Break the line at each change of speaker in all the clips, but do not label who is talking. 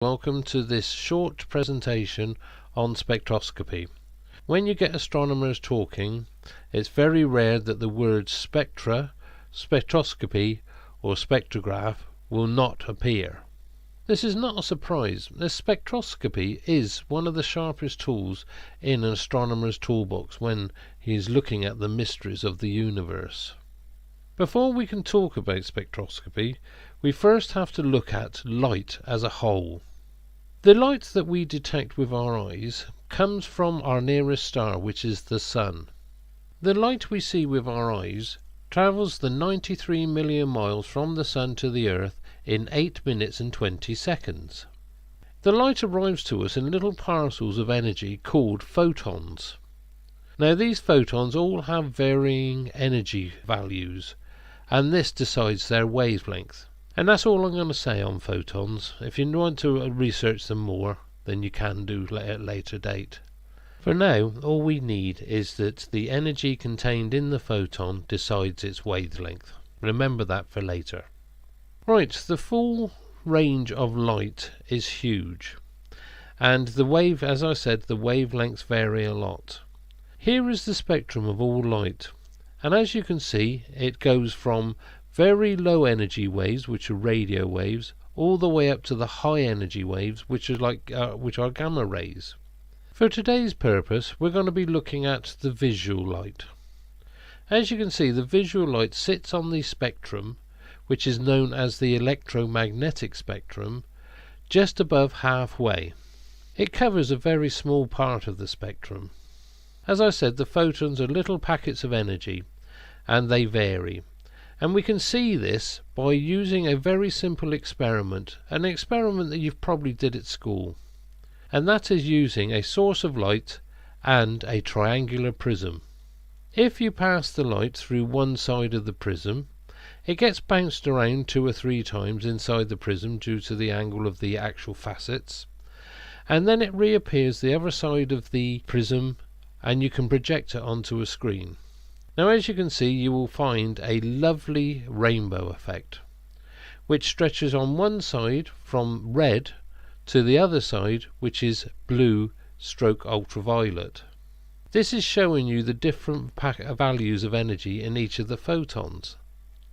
Welcome to this short presentation on spectroscopy. When you get astronomers talking, it's very rare that the words spectra, spectroscopy or spectrograph will not appear. This is not a surprise. The spectroscopy is one of the sharpest tools in an astronomer's toolbox when he is looking at the mysteries of the universe. Before we can talk about spectroscopy, we first have to look at light as a whole. The light that we detect with our eyes comes from our nearest star, which is the Sun. The light we see with our eyes travels the 93 million miles from the Sun to the Earth in 8 minutes and 20 seconds. The light arrives to us in little parcels of energy called photons. Now these photons all have varying energy values, and this decides their wavelength. And that's all I'm going to say on photons. If you want to research them more, then you can do at a later date. For now, all we need is that the energy contained in the photon decides its wavelength. Remember that for later. Right, the full range of light is huge. And as I said, the wavelengths vary a lot. Here is the spectrum of all light. And as you can see, it goes from very low energy waves, which are radio waves, all the way up to the high energy waves, which are gamma rays. For today's purpose, we're going to be looking at the visual light. As you can see, the visual light sits on the spectrum, which is known as the electromagnetic spectrum, just above halfway. It covers a very small part of the spectrum. As I said, the photons are little packets of energy, and they vary. And we can see this by using a very simple experiment, an experiment that you've probably did at school. And that is using a source of light and a triangular prism. If you pass the light through one side of the prism, it gets bounced around 2 or 3 times inside the prism due to the angle of the actual facets, and then it reappears the other side of the prism and you can project it onto a screen. Now as you can see, you will find a lovely rainbow effect, which stretches on one side from red to the other side, which is blue / ultraviolet. This is showing you the different values of energy in each of the photons.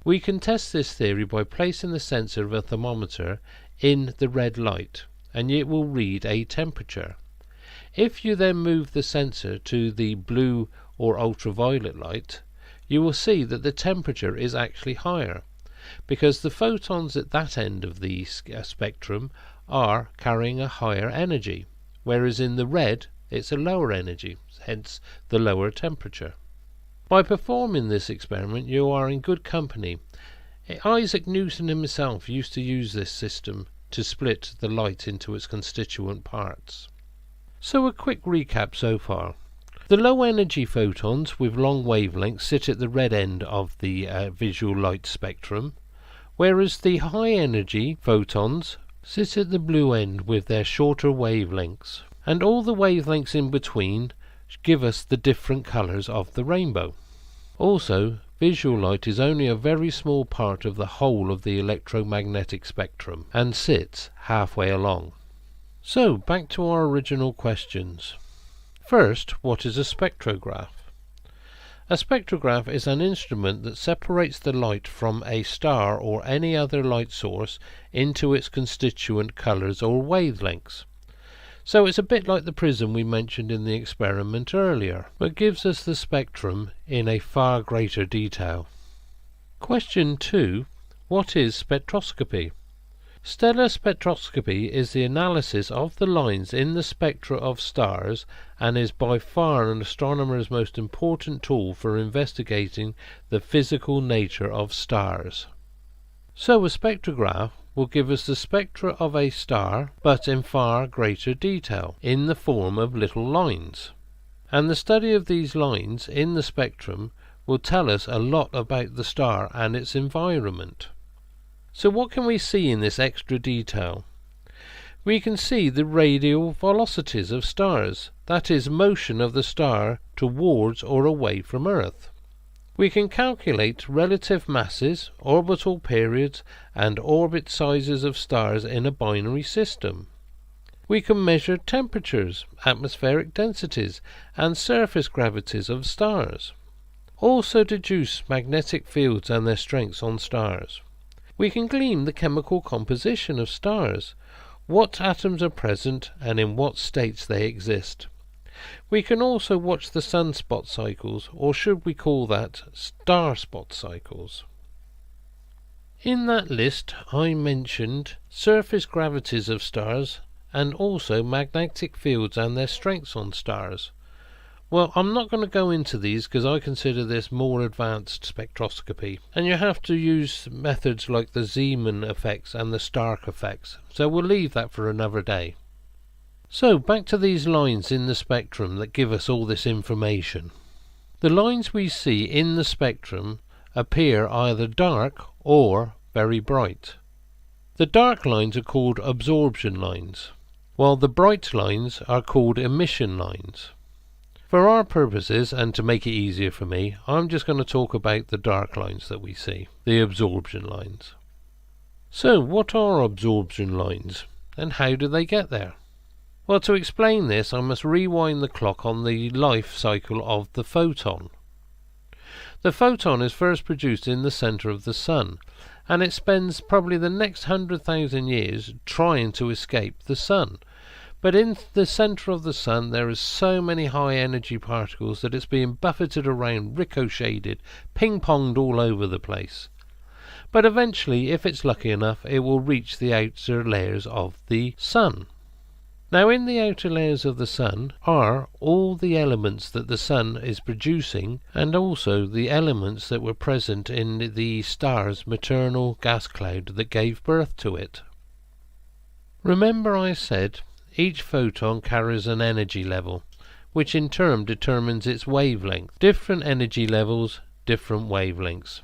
We can test this theory by placing the sensor of a thermometer in the red light, and it will read a temperature. If you then move the sensor to the blue or ultraviolet light, you will see that the temperature is actually higher, because the photons at that end of the spectrum are carrying a higher energy, whereas in the red it's a lower energy, hence the lower temperature. By performing this experiment you are in good company. Isaac Newton himself used to use this system to split the light into its constituent parts. So a quick recap so far. The low energy photons with long wavelengths sit at the red end of the visual light spectrum, whereas the high energy photons sit at the blue end with their shorter wavelengths, and all the wavelengths in between give us the different colours of the rainbow. Also, visual light is only a very small part of the whole of the electromagnetic spectrum and sits halfway along. So back to our original questions. First, what is a spectrograph? A spectrograph is an instrument that separates the light from a star or any other light source into its constituent colours or wavelengths. So it's a bit like the prism we mentioned in the experiment earlier, but gives us the spectrum in a far greater detail. Question 2. What is spectroscopy? Stellar spectroscopy is the analysis of the lines in the spectra of stars and is by far an astronomer's most important tool for investigating the physical nature of stars. So a spectrograph will give us the spectra of a star, but in far greater detail, in the form of little lines. And the study of these lines in the spectrum will tell us a lot about the star and its environment. So what can we see in this extra detail? We can see the radial velocities of stars, that is, motion of the star towards or away from Earth. We can calculate relative masses, orbital periods, and orbit sizes of stars in a binary system. We can measure temperatures, atmospheric densities, and surface gravities of stars. Also deduce magnetic fields and their strengths on stars. We can glean the chemical composition of stars, what atoms are present and in what states they exist. We can also watch the sunspot cycles, or should we call that star spot cycles. In that list I mentioned surface gravities of stars and also magnetic fields and their strengths on stars. Well, I'm not going to go into these because I consider this more advanced spectroscopy, and you have to use methods like the Zeeman effects and the Stark effects, so we'll leave that for another day. So back to these lines in the spectrum that give us all this information. The lines we see in the spectrum appear either dark or very bright. The dark lines are called absorption lines, while the bright lines are called emission lines. For our purposes, and to make it easier for me, I'm just going to talk about the dark lines that we see, the absorption lines. So what are absorption lines, and how do they get there? Well, to explain this, I must rewind the clock on the life cycle of the photon. The photon is first produced in the centre of the Sun, and it spends probably the next 100,000 years trying to escape the Sun. But in the centre of the Sun there is so many high energy particles that it's being buffeted around, ricocheted, ping-ponged all over the place. But eventually, if it's lucky enough, it will reach the outer layers of the Sun. Now in the outer layers of the Sun are all the elements that the Sun is producing, and also the elements that were present in the star's maternal gas cloud that gave birth to it. Remember I said each photon carries an energy level, which in turn determines its wavelength. Different energy levels, different wavelengths.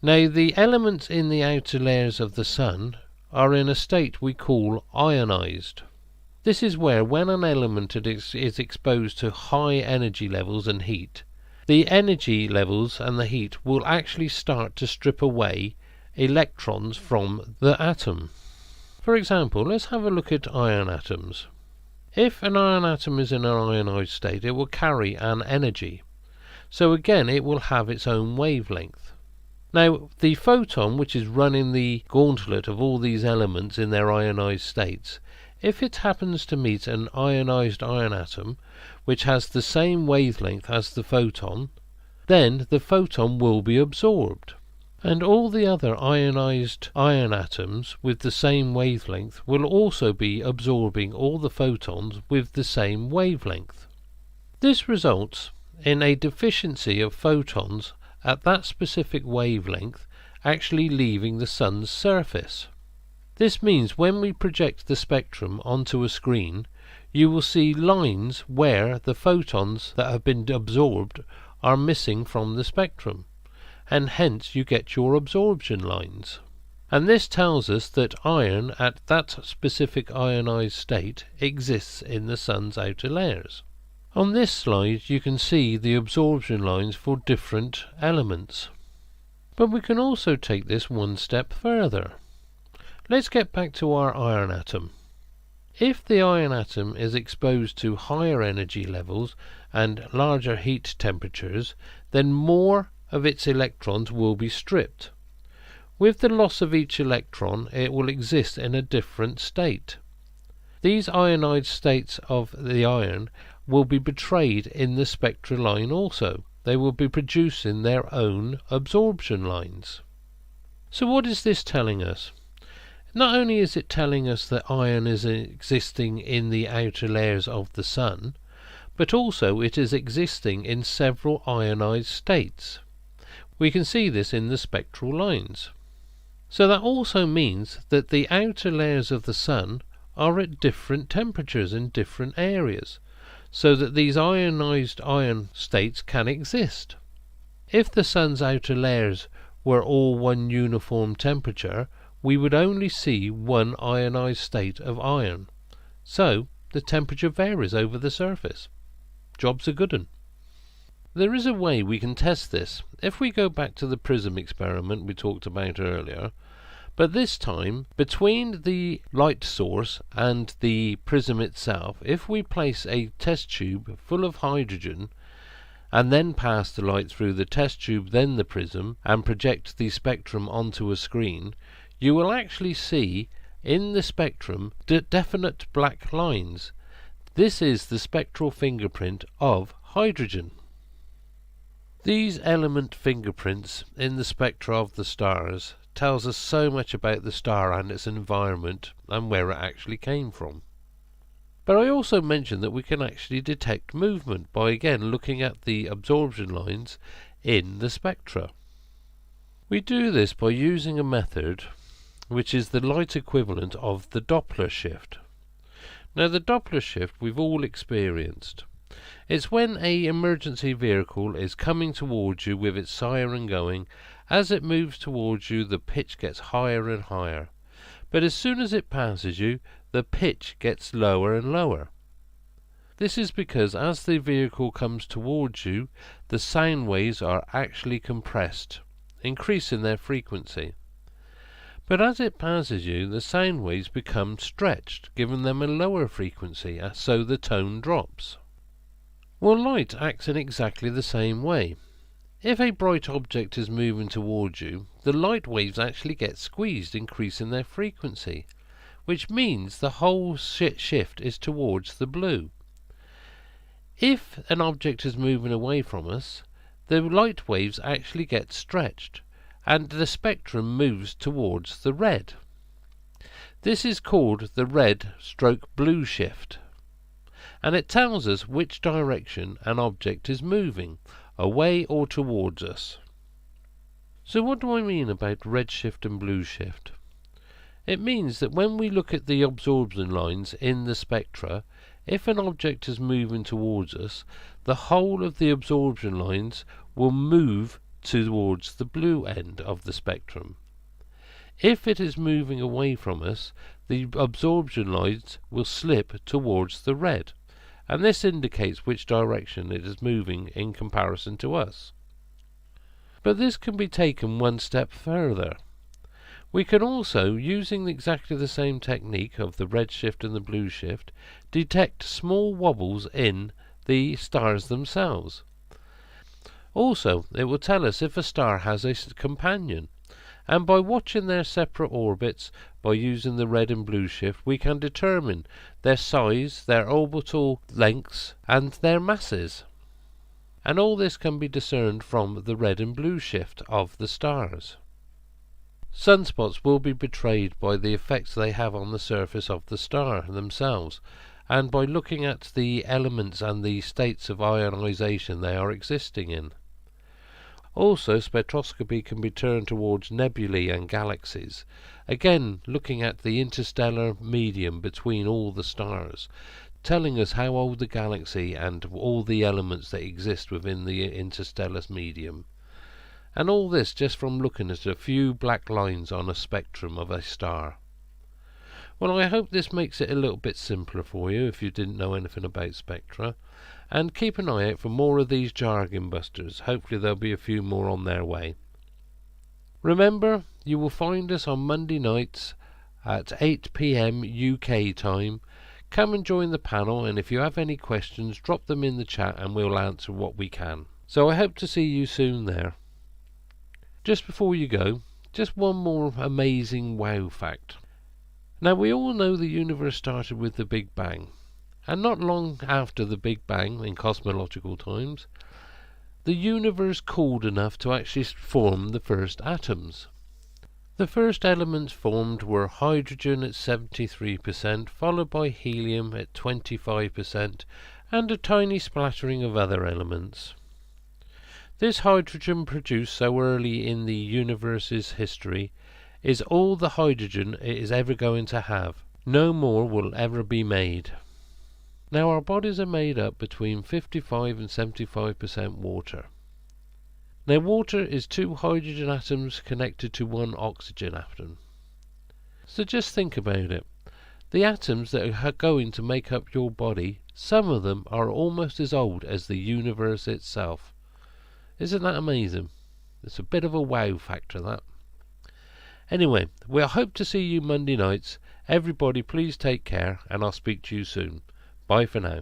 Now the elements in the outer layers of the Sun are in a state we call ionized. This is where when an element is exposed to high energy levels and heat, the energy levels and the heat will actually start to strip away electrons from the atom. For example, let's have a look at iron atoms. If an iron atom is in an ionized state, it will carry an energy. So again, it will have its own wavelength. Now, the photon, which is running the gauntlet of all these elements in their ionized states, if it happens to meet an ionized iron atom, which has the same wavelength as the photon, then the photon will be absorbed. And all the other ionized iron atoms with the same wavelength will also be absorbing all the photons with the same wavelength. This results in a deficiency of photons at that specific wavelength actually leaving the Sun's surface. This means when we project the spectrum onto a screen, you will see lines where the photons that have been absorbed are missing from the spectrum, and hence you get your absorption lines. And this tells us that iron at that specific ionized state exists in the Sun's outer layers. On this slide you can see the absorption lines for different elements. But we can also take this one step further. Let's get back to our iron atom. If the iron atom is exposed to higher energy levels and larger heat temperatures, then more of its electrons will be stripped. With the loss of each electron, it will exist in a different state. These ionized states of the iron will be betrayed in the spectral line also. They will be producing their own absorption lines. So what is this telling us? Not only is it telling us that iron is existing in the outer layers of the Sun, but also it is existing in several ionized states. We can see this in the spectral lines. So that also means that the outer layers of the Sun are at different temperatures in different areas, so that these ionized iron states can exist. If the Sun's outer layers were all one uniform temperature, we would only see one ionized state of iron. So the temperature varies over the surface. Job's a good un. There is a way we can test this. If we go back to the prism experiment we talked about earlier, But this time, between the light source and the prism itself, if we place a test tube full of hydrogen and then pass the light through the test tube, then the prism, and project the spectrum onto a screen, you will actually see in the spectrum definite black lines. This is the spectral fingerprint of hydrogen. These element fingerprints in the spectra of the stars tells us so much about the star and its environment and where it actually came from. But I also mentioned that we can actually detect movement by again looking at the absorption lines in the spectra. We do this by using a method which is the light equivalent of the Doppler shift. Now the Doppler shift we've all experienced. It's when an emergency vehicle is coming towards you with its siren going. As it moves towards you, the pitch gets higher and higher. But as soon as it passes you, the pitch gets lower and lower. This is because as the vehicle comes towards you, the sound waves are actually compressed, increasing their frequency. But as it passes you, the sound waves become stretched, giving them a lower frequency, so the tone drops. Well, light acts in exactly the same way. If a bright object is moving towards you, the light waves actually get squeezed, increasing their frequency, which means the whole shift is towards the blue. If an object is moving away from us, the light waves actually get stretched, and the spectrum moves towards the red. This is called the red/blue shift, and it tells us which direction an object is moving, away or towards us. So what do I mean about red shift and blue shift? It means that when we look at the absorption lines in the spectra, if an object is moving towards us, the whole of the absorption lines will move towards the blue end of the spectrum. If it is moving away from us, the absorption lines will slip towards the red, and this indicates which direction it is moving in comparison to us. But this can be taken one step further. We can also, using exactly the same technique of the red shift and the blue shift, detect small wobbles in the stars themselves. Also, it will tell us if a star has a companion, and by watching their separate orbits, by using the red and blue shift, we can determine their size, their orbital lengths, and their masses. And all this can be discerned from the red and blue shift of the stars. Sunspots will be betrayed by the effects they have on the surface of the star themselves, and by looking at the elements and the states of ionization they are existing in. Also, spectroscopy can be turned towards nebulae and galaxies, again looking at the interstellar medium between all the stars, telling us how old the galaxy and all the elements that exist within the interstellar medium. And all this just from looking at a few black lines on a spectrum of a star. Well, I hope this makes it a little bit simpler for you if you didn't know anything about spectra. And keep an eye out for more of these jargon busters. Hopefully there'll be a few more on their way. Remember, you will find us on Monday nights at 8 PM UK time. Come and join the panel, and if you have any questions, drop them in the chat and we'll answer what we can. So I hope to see you soon there. Just before you go, just one more amazing wow fact. Now, we all know the universe started with the Big Bang, and not long after the Big Bang, in cosmological times, the universe cooled enough to actually form the first atoms. The first elements formed were hydrogen at 73%, followed by helium at 25%, and a tiny splattering of other elements. This hydrogen produced so early in the universe's history is all the hydrogen it is ever going to have. No more will ever be made. Now, our bodies are made up between 55 and 75% water. Now, water is 2 hydrogen atoms connected to 1 oxygen atom. So just think about it. The atoms that are going to make up your body, some of them are almost as old as the universe itself. Isn't that amazing? It's a bit of a wow factor, that. Anyway, we'll hope to see you Monday nights. Everybody please take care, and I'll speak to you soon. Bye for now.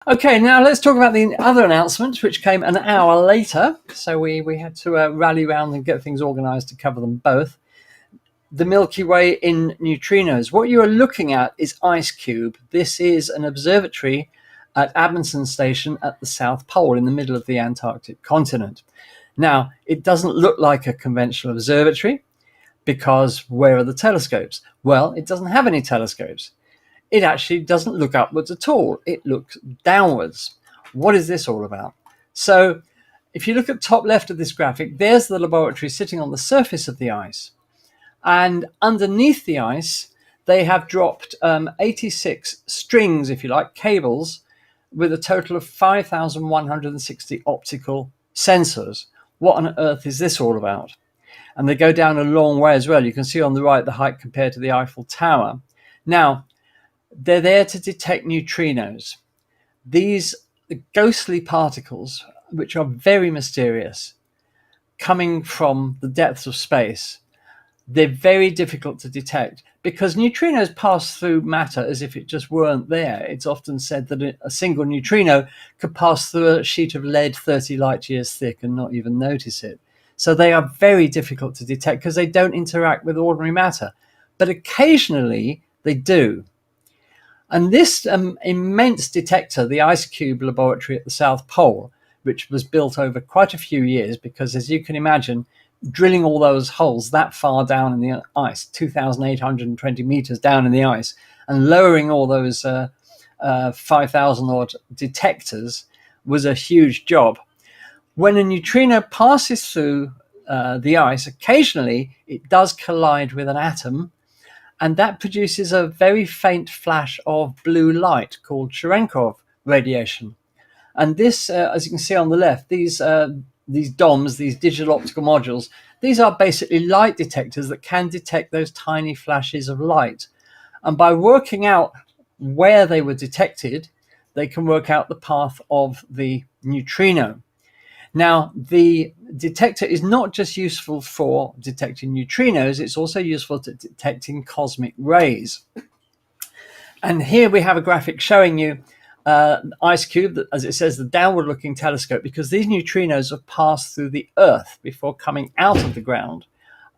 Okay, now let's talk about the other announcements, which came an hour later. So we had to rally around and get things organized to cover them both. The Milky Way in neutrinos. What you are looking at is IceCube. This is an observatory at Amundsen Station at the South Pole in the middle of the Antarctic continent. Now, it doesn't look like a conventional observatory because where are the telescopes? Well, it doesn't have any telescopes. It actually doesn't look upwards at all. It looks downwards. What is this all about? So if you look at top left of this graphic, there's the laboratory sitting on the surface of the ice. And underneath the ice, they have dropped 86 strings, if you like, cables, with a total of 5,160 optical sensors. What on earth is this all about? And they go down a long way as well. You can see on the right the height compared to the Eiffel Tower. Now, they're there to detect neutrinos. These ghostly particles, which are very mysterious, coming from the depths of space. They're very difficult to detect because neutrinos pass through matter as if it just weren't there. It's often said that a single neutrino could pass through a sheet of lead 30 light years thick and not even notice it. So they are very difficult to detect because they don't interact with ordinary matter. But occasionally they do. And this immense detector, the IceCube laboratory at the South Pole, which was built over quite a few years, because as you can imagine, drilling all those holes that far down in the ice, 2,820 meters down in the ice, and lowering all those 5,000 odd detectors was a huge job. When a neutrino passes through the ice, occasionally it does collide with an atom, and that produces a very faint flash of blue light called Cherenkov radiation. And this, as you can see on the left, these DOMs, these digital optical modules, these are basically light detectors that can detect those tiny flashes of light. And by working out where they were detected, they can work out the path of the neutrino. Now, the detector is not just useful for detecting neutrinos, it's also useful to detecting cosmic rays. And here we have a graphic showing you IceCube, as it says, the downward-looking telescope, because these neutrinos have passed through the Earth before coming out of the ground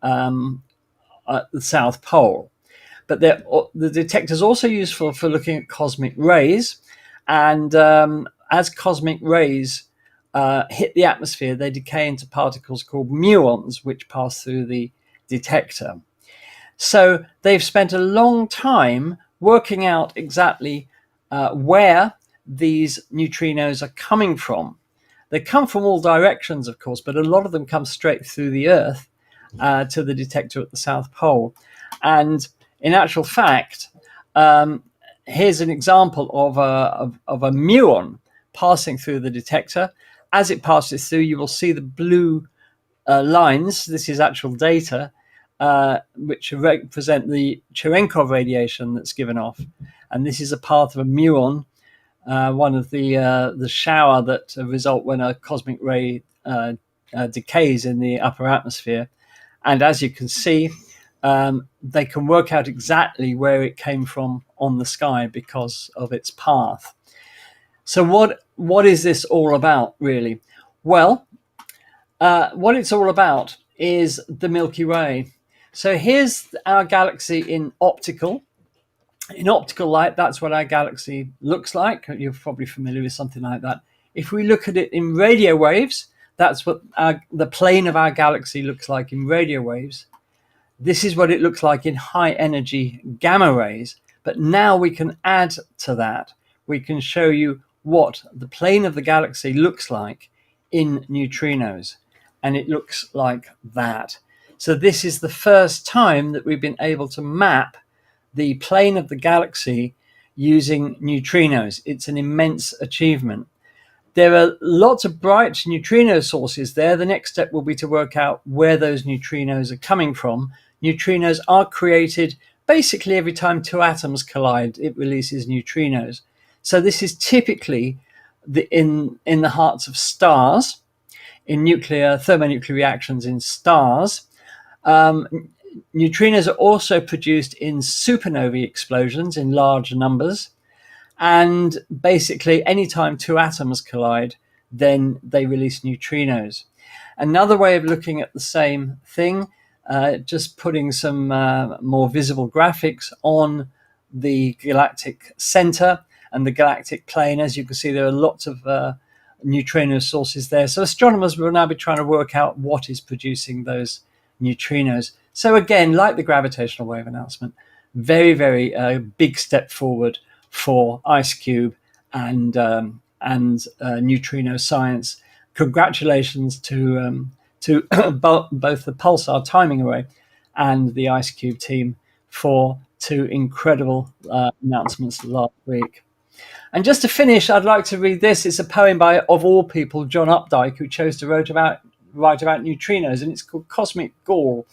at the South Pole. But the detector is also useful for looking at cosmic rays. And as cosmic rays hit the atmosphere, they decay into particles called muons, which pass through the detector. So they've spent a long time working out exactly where these neutrinos are coming from. They come from all directions, of course, but a lot of them come straight through the Earth to the detector at the South Pole. And in actual fact, here's an example of a muon passing through the detector. As it passes through, you will see the blue lines. This is actual data, which represent the Cherenkov radiation that's given off. And this is a path of a muon, one of the shower that result when a cosmic ray decays in the upper atmosphere. And as you can see, they can work out exactly where it came from on the sky because of its path. So what is this all about, really? Well, what it's all about is the Milky Way. So here's our galaxy in optical. In optical light, that's what our galaxy looks like. You're probably familiar with something like that. If we look at it in radio waves, that's what the plane of our galaxy looks like in radio waves. This is what it looks like in high energy gamma rays. But now we can add to that. We can show you what the plane of the galaxy looks like in neutrinos. And it looks like that. So this is the first time that we've been able to map the plane of the galaxy using neutrinos. It's an immense achievement. There are lots of bright neutrino sources there. The next step will be to work out where those neutrinos are coming from. Neutrinos are created basically every time two atoms collide, it releases neutrinos. So this is typically in the hearts of stars, in thermonuclear reactions in stars. Neutrinos are also produced in supernovae explosions in large numbers. And basically, anytime two atoms collide, then they release neutrinos. Another way of looking at the same thing, just putting some more visible graphics on the galactic center and the galactic plane. As you can see, there are lots of neutrino sources there. So astronomers will now be trying to work out what is producing those neutrinos. So again, like the gravitational wave announcement, very, very big step forward for IceCube and neutrino science. Congratulations to both the Pulsar timing array and the IceCube team for two incredible announcements last week. And just to finish, I'd like to read this. It's a poem by, of all people, John Updike, who chose to write about neutrinos, and it's called Cosmic Gall.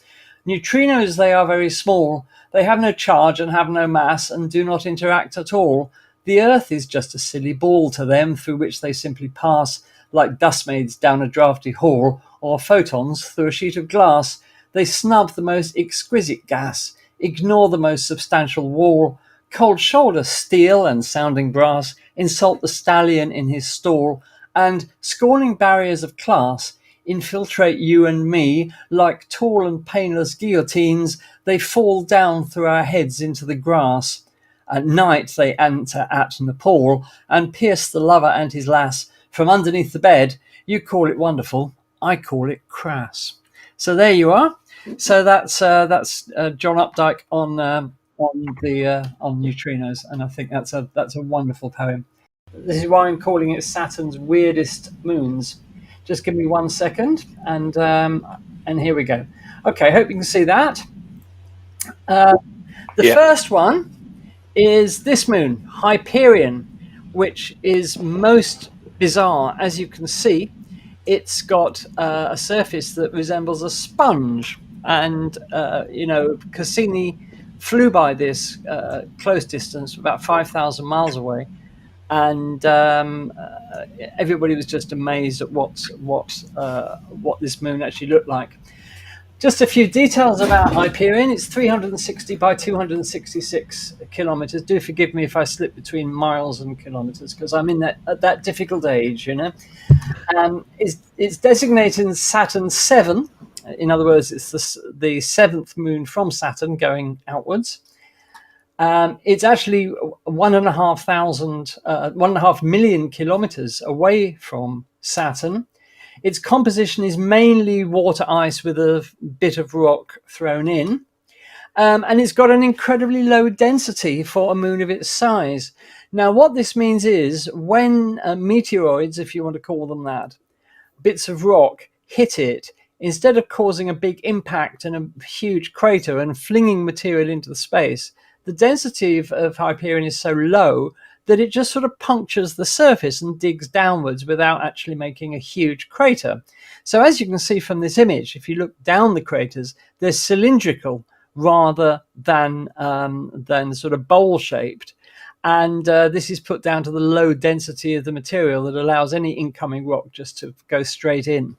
Neutrinos, they are very small. They have no charge and have no mass and do not interact at all. The Earth is just a silly ball to them through which they simply pass like dustmaids down a drafty hall or photons through a sheet of glass. They snub the most exquisite gas, ignore the most substantial wall, cold shoulder steel and sounding brass, insult the stallion in his stall, and, scorning barriers of class, infiltrate you and me like tall and painless guillotines. They fall down through our heads into the grass. At night they enter at Nepal and pierce the lover and his lass from underneath the bed. You call it wonderful, I call it crass. So there you are. So that's John Updike on neutrinos, and I think that's a wonderful poem. This is why I'm calling it Saturn's weirdest moons. Just give me 1 second, and here we go. Okay, hope you can see that. The first one is this moon, Hyperion, which is most bizarre. As you can see, it's got a surface that resembles a sponge, and Cassini flew by this close distance, about 5,000 miles away. And everybody was just amazed at what this moon actually looked like. Just a few details about Hyperion. It's 360 by 266 kilometers. Do forgive me if I slip between miles and kilometers, because I'm in that difficult age, you know. It's designated in Saturn 7. In other words, it's the seventh moon from Saturn going outwards. It's actually 1.5 million kilometers away from Saturn. Its composition is mainly water ice with a bit of rock thrown in. And it's got an incredibly low density for a moon of its size. Now, what this means is when meteoroids, if you want to call them that, bits of rock hit it, instead of causing a big impact and a huge crater and flinging material into the space, the density of Hyperion is so low that it just sort of punctures the surface and digs downwards without actually making a huge crater. So as you can see from this image, if you look down the craters, they're cylindrical rather than sort of bowl-shaped. And this is put down to the low density of the material that allows any incoming rock just to go straight in.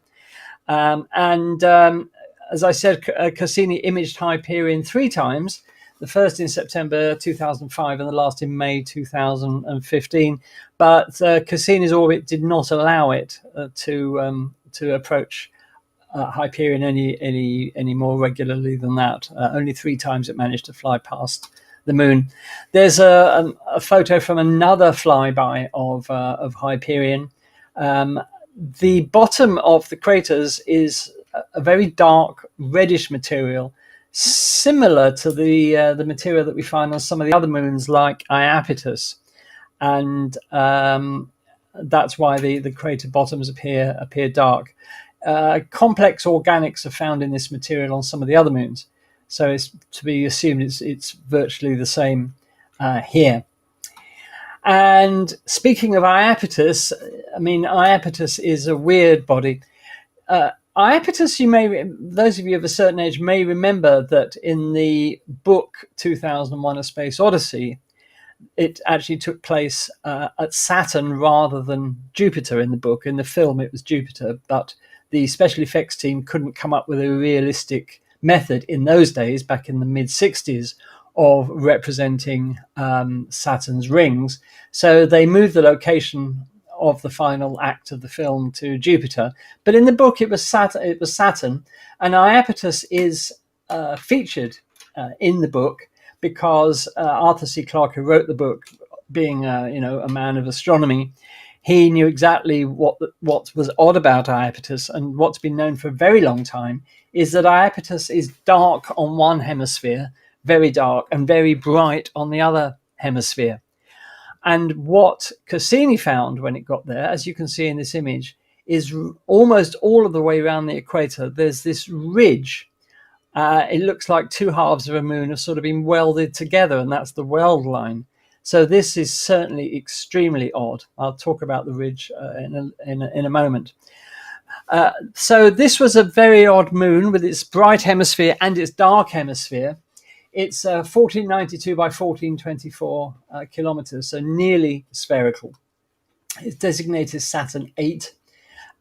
As I said, Cassini imaged Hyperion 3 times. The first in September 2005 and the last in May 2015. But Cassini's orbit did not allow it to approach Hyperion any more regularly than that. Only 3 times it managed to fly past the moon. There's a photo from another flyby of Hyperion. The bottom of the craters is a very dark reddish material, similar to the material that we find on some of the other moons like Iapetus, and that's why the crater bottoms appear dark. Complex organics are found in this material on some of the other moons. So it's to be assumed it's virtually the same here. And speaking of Iapetus, I mean, Iapetus is a weird body. Iapetus, those of you of a certain age may remember that in the book 2001: A Space Odyssey, it actually took place at Saturn rather than Jupiter in the book. In the film, it was Jupiter, but the special effects team couldn't come up with a realistic method in those days, back in the mid-60s, of representing Saturn's rings. So they moved the location of the final act of the film to Jupiter. But in the book, it was Saturn, and Iapetus is featured in the book because Arthur C. Clarke, who wrote the book, being a man of astronomy, he knew exactly what was odd about Iapetus, and what's been known for a very long time is that Iapetus is dark on one hemisphere, very dark, and very bright on the other hemisphere. And what Cassini found when it got there, as you can see in this image, is almost all of the way around the equator, there's this ridge. It looks like two halves of a moon have sort of been welded together, and that's the weld line. So this is certainly extremely odd. I'll talk about the ridge in a moment. So this was a very odd moon with its bright hemisphere and its dark hemisphere. It's 1492 by 1424 kilometers, so nearly spherical. It's designated Saturn 8.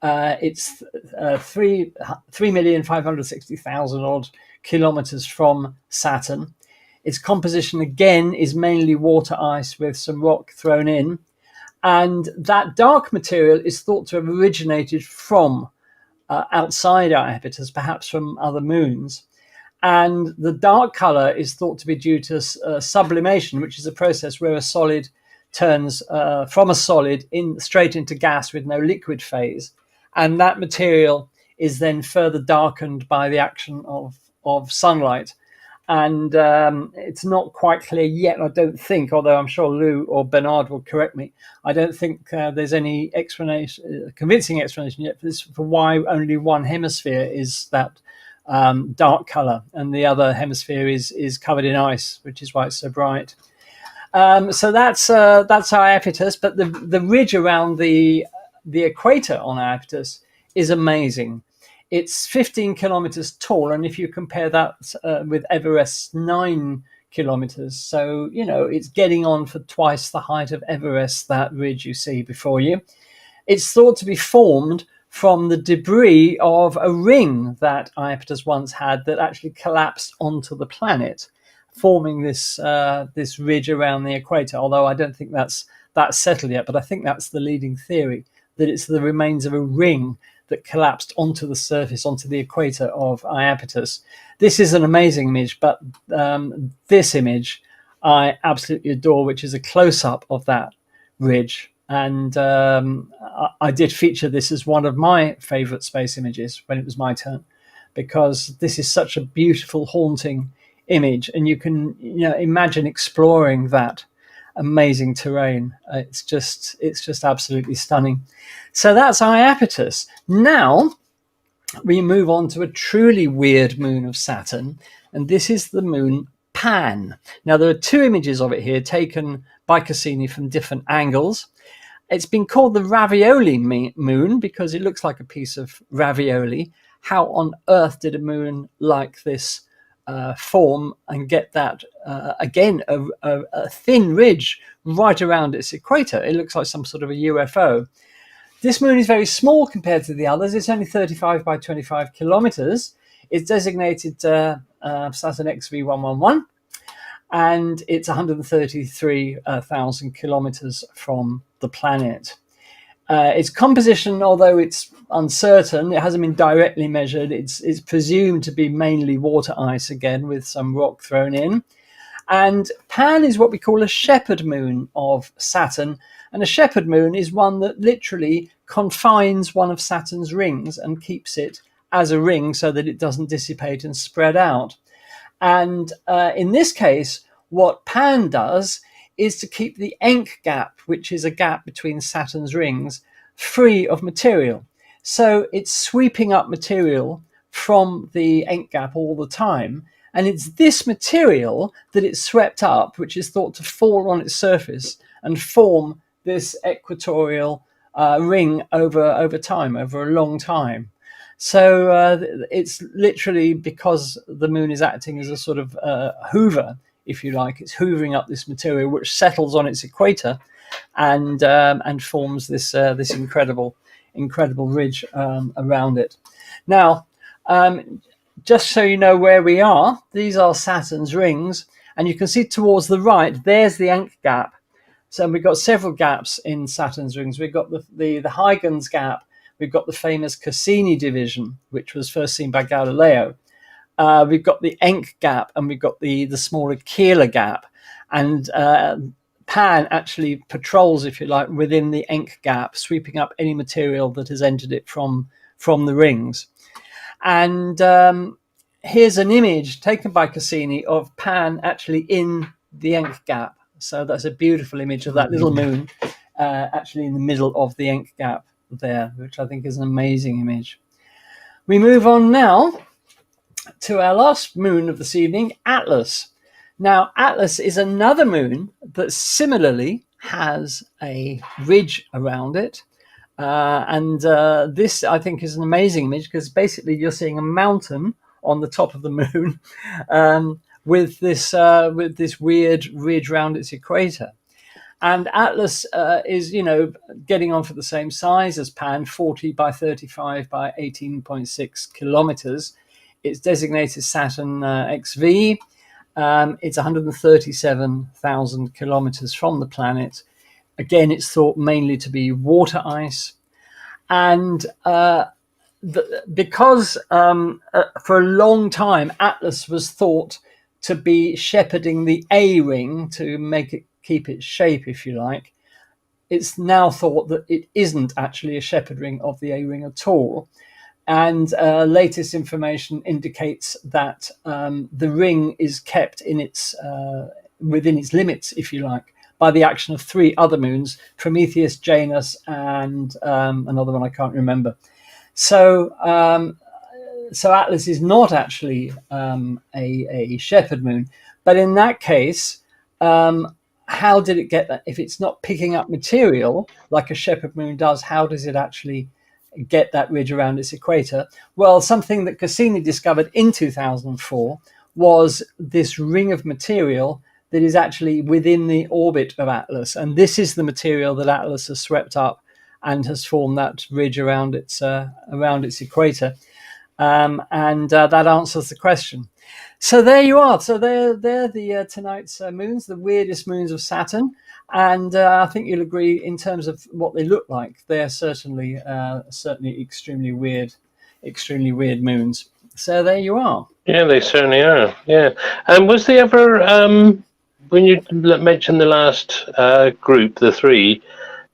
It's 3,560,000 odd kilometers from Saturn. Its composition, again, is mainly water ice with some rock thrown in. And that dark material is thought to have originated from outside Iapetus, perhaps from other moons. And the dark color is thought to be due to sublimation, which is a process where a solid turns from a solid straight into gas with no liquid phase. And that material is then further darkened by the action of sunlight. And it's not quite clear yet, I don't think, although I'm sure Lou or Bernard will correct me. I don't think there's any convincing explanation yet for why only one hemisphere is that dark color and the other hemisphere is covered in ice, which is why it's so bright. So that's Iapetus, but the ridge around the equator on Iapetus is amazing. It's 15 kilometers tall, and if you compare that with Everest's 9 kilometers, so it's getting on for twice the height of Everest, that ridge you see before you. It's thought to be formed from the debris of a ring that Iapetus once had that actually collapsed onto the planet, forming this ridge around the equator. Although I don't think that's settled yet, but I think that's the leading theory, that it's the remains of a ring that collapsed onto the surface, onto the equator of Iapetus. This is an amazing image, but this image I absolutely adore, which is a close-up of that ridge. And I did feature this as one of my favorite space images when it was my turn, because this is such a beautiful, haunting image. And you can imagine exploring that amazing terrain. It's just absolutely stunning. So that's Iapetus. Now we move on to a truly weird moon of Saturn, and this is the moon Pan. Now there are two images of it here taken by Cassini from different angles. It's been called the ravioli moon because it looks like a piece of ravioli. How on earth did a moon like this form and get that, again, a thin ridge right around its equator? It looks like some sort of a UFO. This moon is very small compared to the others. It's only 35 by 25 kilometers. It's designated Saturn XV111, and it's 133,000 kilometers from the planet. Its composition, although it's uncertain, it hasn't been directly measured. It's presumed to be mainly water ice, again, with some rock thrown in. And Pan is what we call a shepherd moon of Saturn. And a shepherd moon is one that literally confines one of Saturn's rings and keeps it as a ring so that it doesn't dissipate and spread out. And in this case, what Pan does is to keep the Encke gap, which is a gap between Saturn's rings, free of material. So it's sweeping up material from the Encke gap all the time. And it's this material that it's swept up, which is thought to fall on its surface and form this equatorial ring over time, over a long time. So it's literally because the moon is acting as a sort of hoover, if you like. It's hoovering up this material, which settles on its equator and forms this this incredible ridge around it. Now, just so you know where we are, these are Saturn's rings, and you can see towards the right, there's the Encke gap. So we've got several gaps in Saturn's rings. We've got the Huygens gap. We've got the famous Cassini division, which was first seen by Galileo. We've got the Encke gap, and we've got the smaller Keeler gap. And Pan actually patrols, if you like, within the Encke gap, sweeping up any material that has entered it from the rings. And here's an image taken by Cassini of Pan actually in the Encke gap. So that's a beautiful image of that little moon actually in the middle of the Encke gap there, which I think is an amazing image. We move on now to our last moon of this evening, Atlas. Now, Atlas is another moon that similarly has a ridge around it. This, I think, is an amazing image because basically you're seeing a mountain on the top of the moon with this weird ridge around its equator. And Atlas is, getting on for the same size as Pan, 40 by 35 by 18.6 kilometers. It's designated Saturn XV. It's 137,000 kilometers from the planet. Again, it's thought mainly to be water ice. And because for a long time, Atlas was thought to be shepherding the A ring to make it keep its shape, if you like, it's now thought that it isn't actually a shepherd ring of the A ring at all. And latest information indicates that the ring is kept in its within its limits, if you like, by the action of three other moons, Prometheus, Janus, and another one I can't remember. So Atlas is not actually a shepherd moon. But in that case, how did it get that? If it's not picking up material like a shepherd moon does, how does it actually get that ridge around its equator? Well, something that Cassini discovered in 2004 was this ring of material that is actually within the orbit of Atlas. And this is the material that Atlas has swept up and has formed that ridge around its equator. And that answers the question. So there you are. So they're the tonight's moons, the weirdest moons of Saturn. And I think you'll agree in terms of what they look like. They're certainly extremely weird moons. So there you are.
Yeah, they certainly are. Yeah. And was there ever, when you mentioned the last group, the three,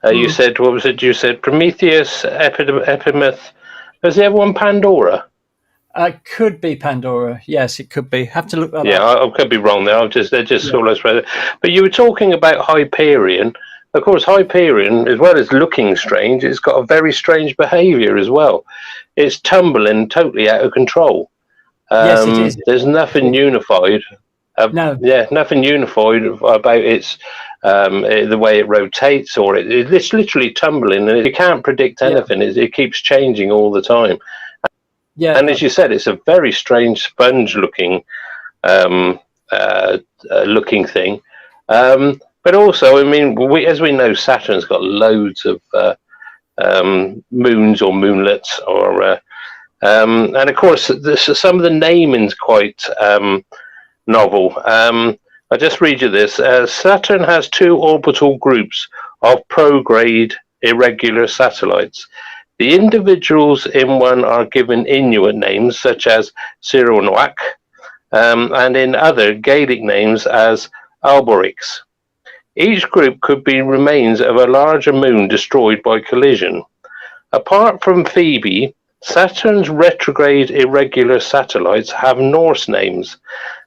you said, what was it? You said Prometheus, Epimeth. Was there ever one Pandora?
Could be Pandora. Yes, it could be. Have to look that up.
Yeah, I could be wrong there. They're just all I spread. But you were talking about Hyperion. Of course, Hyperion, as well as looking strange, it's got a very strange behaviour as well. It's tumbling totally out of control.
Yes, it is.
There's nothing unified.
No.
Yeah, nothing unified about its the way it rotates, or it's literally tumbling, and you can't predict anything. Yeah. It keeps changing all the time. Yeah, and as you said, it's a very strange sponge-looking looking thing. But also, I mean, as we know, Saturn's got loads of moons or moonlets, and of course, some of the naming's quite novel. I'll just read you this. Saturn has two orbital groups of prograde irregular satellites. The individuals in one are given Inuit names such as Sironwak, and in other Gaelic names as Alborix. Each group could be remains of a larger moon destroyed by collision. Apart from Phoebe, Saturn's retrograde irregular satellites have Norse names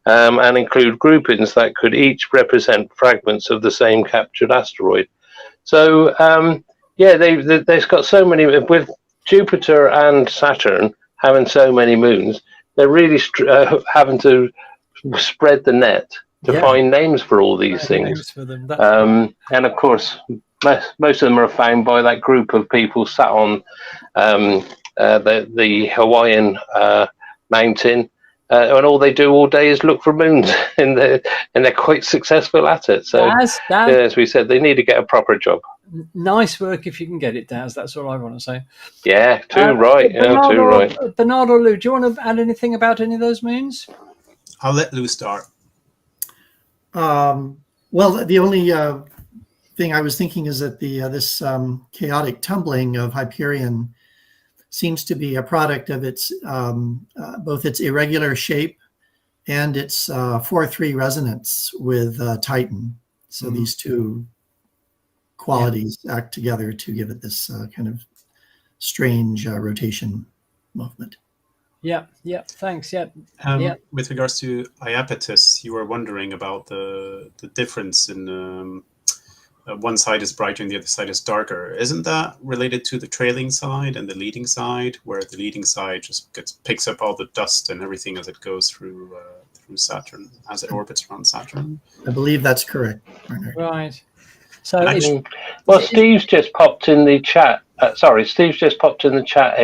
and include groupings that could each represent fragments of the same captured asteroid. So, they've got so many, with Jupiter and Saturn having so many moons, they're really having to spread the net to find names for all these things.
Names for them.
And of course, most of them are found by that group of people sat on the Hawaiian mountain, and all they do all day is look for moons, and they're quite successful at it. So, as we said, they need to get a proper job.
Nice work if you can get it, Daz. That's all I want to say.
Yeah, too right.
Bernard or Lou, do you want to add anything about any of those moons?
I'll let Lou start.
Well, the only thing I was thinking is that this chaotic tumbling of Hyperion seems to be a product of its both its irregular shape and its 4-3 resonance with Titan. So these two qualities act together to give it this kind of strange rotation movement.
Yeah. Thanks.
With regards to Iapetus, you were wondering about the difference in one side is brighter and the other side is darker. Isn't that related to the trailing side and the leading side, where the leading side just picks up all the dust and everything as it goes through Saturn, as it orbits around Saturn?
I believe that's correct, Bernard.
Right. So,
Steve's just popped in the chat. Steve's just popped in the chat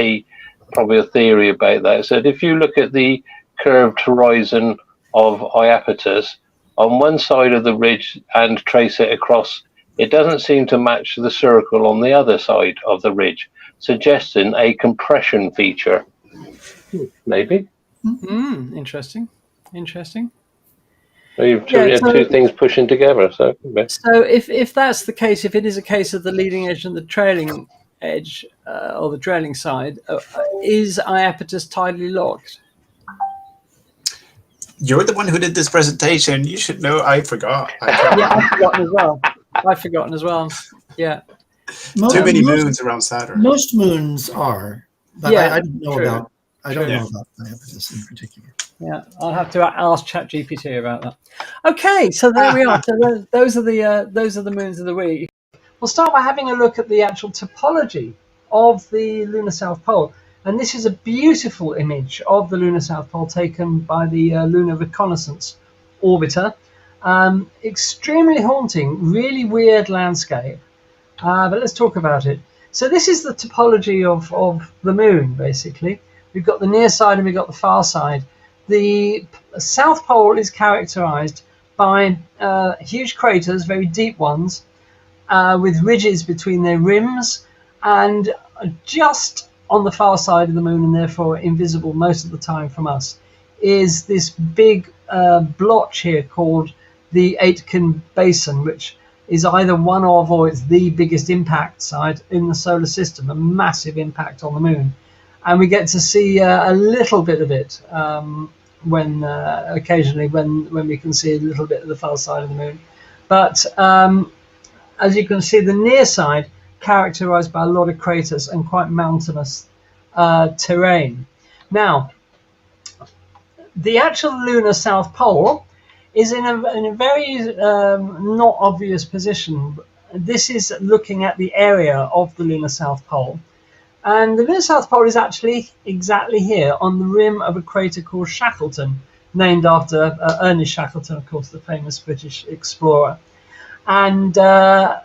probably a theory about that. So if you look at the curved horizon of Iapetus on one side of the ridge and trace it across, it doesn't seem to match the circle on the other side of the ridge, suggesting a compression feature. Maybe.
Interesting.
So you've two things pushing together. So
if that's the case, if it is a case of the leading edge and the trailing edge, or the trailing side, is Iapetus tidally locked?
You're the one who did this presentation. You should know. I forgot.
I've forgotten as well. Yeah.
Too many moons around Saturn.
Most moons are, but I don't know about. I don't know about Iapetus in particular.
Yeah, I'll have to ask ChatGPT about that. Okay, so there we are. So those are the moons of the week. We'll start by having a look at the actual topology of the lunar South Pole. And this is a beautiful image of the lunar South Pole taken by the Lunar Reconnaissance Orbiter. Extremely haunting, really weird landscape. But let's talk about it. So this is the topology of the moon, basically. We've got the near side and we've got the far side. The South Pole is characterized by huge craters, very deep ones, with ridges between their rims, and just on the far side of the moon, and therefore invisible most of the time from us, is this big blotch here called the Aitken Basin, which is either one of or it's the biggest impact site in the solar system, a massive impact on the moon. And we get to see a little bit of it when occasionally when we can see a little bit of the far side of the moon. But as you can see, the near side characterized by a lot of craters and quite mountainous terrain. Now, the actual lunar South Pole is in a very not obvious position. This is looking at the area of the lunar South Pole. And the lunar South Pole is actually exactly here on the rim of a crater called Shackleton, named after Ernest Shackleton, of course, the famous British explorer. And the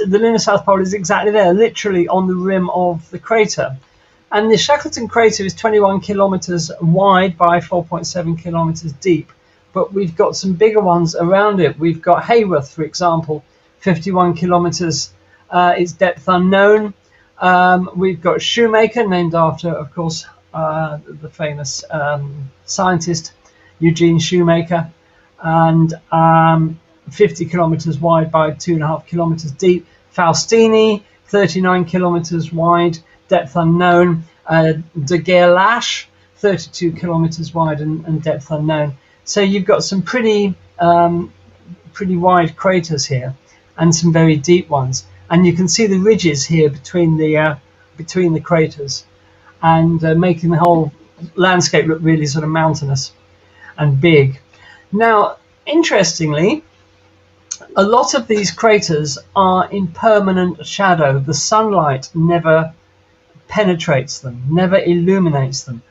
lunar South Pole is exactly there, literally on the rim of the crater. And the Shackleton crater is 21 kilometers wide by 4.7 kilometers deep. But we've got some bigger ones around it. We've got Hayworth, for example, 51 kilometers, its depth unknown. We've got Shoemaker, named after, of course, the famous scientist Eugene Shoemaker, and 50 kilometers wide by 2.5 kilometers deep. Faustini, 39 kilometers wide, depth unknown. De Gerlache, 32 kilometers wide and depth unknown. So you've got some pretty wide craters here, and some very deep ones. And you can see the ridges here between the craters, and making the whole landscape look really sort of mountainous and big. Now, interestingly, a lot of these craters are in permanent shadow. The sunlight never penetrates them, never illuminates them.